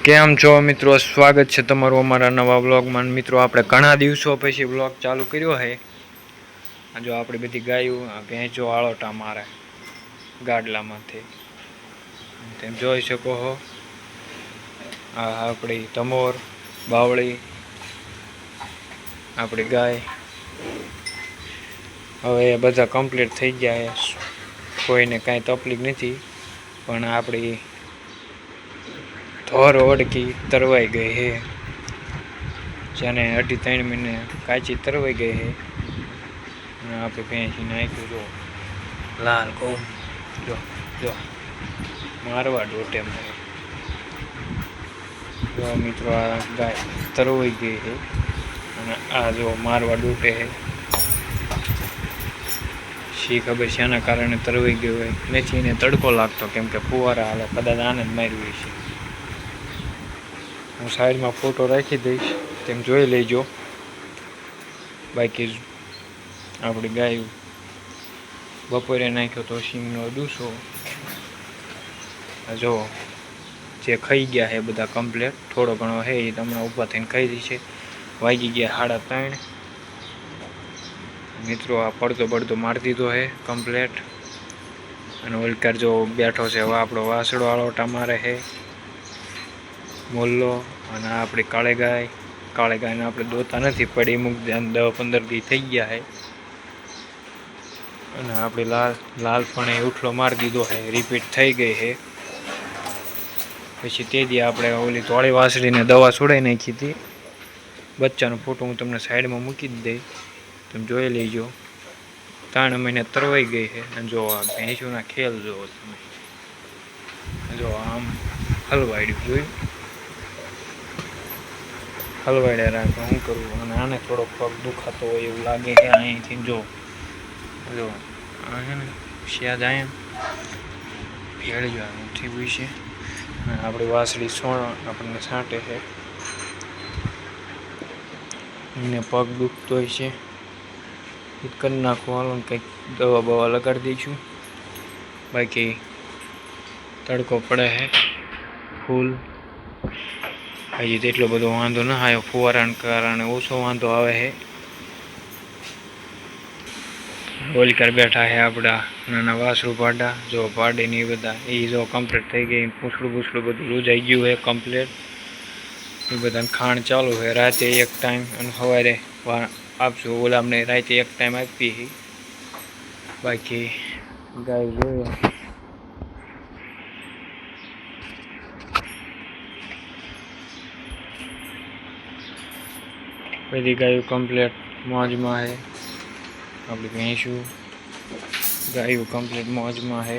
કેમ છો મિત્રો, સ્વાગત છે તમારું અમારા નવા વ્લોગમાં। મિત્રો આપણે ઘણા દિવસો પછી વ્લોગ ચાલુ કર્યો છે। જો આપણી બધી ગાયો ભેંસો આળોટા મારે ગાડલામાંથી, તેમ જોઈ શકો છો। આ આપણી તમોર બાવળી આપણી ગાય। હવે એ બધા કમ્પ્લીટ થઈ ગયા છે, કોઈને કાંઈ તકલીફ નથી, પણ આપણી થોર ઓડકી તરવાઈ ગઈ છે, જેને 2.5-3 મહિને કાચી તરવાઈ ગઈ છે। અને આપણે ભેંસી નાખ્યું જો લાલ ઘઉં, જો જો મારવા ડોટે મારે જો મિત્રો, આ ગાય તરવાઈ ગઈ છે અને આ જો મારવા ડોટે છે। શી ખબર છે આના કારણે તરવાઈ ગયો હોય, નથી એને તડકો લાગતો, કેમ કે ફુવારા હાલે, કદાચ આને જ માર્યું છે। હું સાઈડમાં ફોટો રાખી દઈશ, તેમ જોઈ લેજો। બાકી આપણી ગાય બપોરે નાખ્યો તો સિંગનો ડૂસો, જો જે ખાઈ ગયા છે બધા કમ્પ્લેટ, થોડો ઘણો છે એ તમને ઊભા થઈને ખાઈ દીશે। વાગી ગયા 3:30 મિત્રો। આ પડતો મારી દીધો છે કમ્પ્લેટ, અને ઓલકાર જો બેઠો છે, હવે આપણો વાસડો આળોટા મારે છે મોલ્લો। અને આપણી કાળી ગાયને આપણે દોતા નથી, પડી મૂકી 10-15 દી થઈ ગયા છે। અને આપણી લાલ પણ એ ઉઠલો મારી દીધો છે, રિપીટ થઈ ગઈ છે। પછી તે દી આપણે ઓલી તોળી વાસળીને દવા છોડાઈ નાખી હતી, બચ્ચાનો ફોટો હું તમને સાઈડમાં મૂકી જ દઈ, તમે જોઈ લેજો। 3 મહિને તરવાઈ ગઈ છે। અને જો આ ભેંસોના ખેલ જોવો તમે, જો આમ હલવાડ્યું, જોયું હલવાડ્યા રાખે, શું કરવું। અને આને થોડો પગ દુખાતો હોય એવું લાગે છે અહીંથી, જો આ છે ને સ્યાદ અહીંયા ભેળજો ઉઠી હોય છે। અને આપણી વાસળી આપણને છાંટે છે, એને પગ દુખતો હોય છે, એ કરી નાખવાનું, કંઈક દવા બવા લગાડી દઈશું। બાકી તડકો પડે છે ફૂલ, હજી તેટલો બધો વાંધો ન આવ્યો, ફુવારાના કારણે ઓછો વાંધો આવે છે। ઓલકાર બેઠા છે આપણા નાના વાસરું પાડા, જો પાડી ને બધા એ જો કમ્પ્લીટ થઈ ગઈ, પૂછડું બધું રૂજાઈ ગયું છે કમ્પ્લીટ। એ બધાને ખાણ ચાલુ છે, રાતે 1 ટાઈમ અને સવારે આપશું। ઓલામને રાતે 1 ટાઈમ આપી। બાકી ગાય જોયો, બધી ગાયો કમ્પ્લીટ મોજમાં છે। આપણી ભેંસું ગાયો કમ્પ્લીટ મોજમાં છે।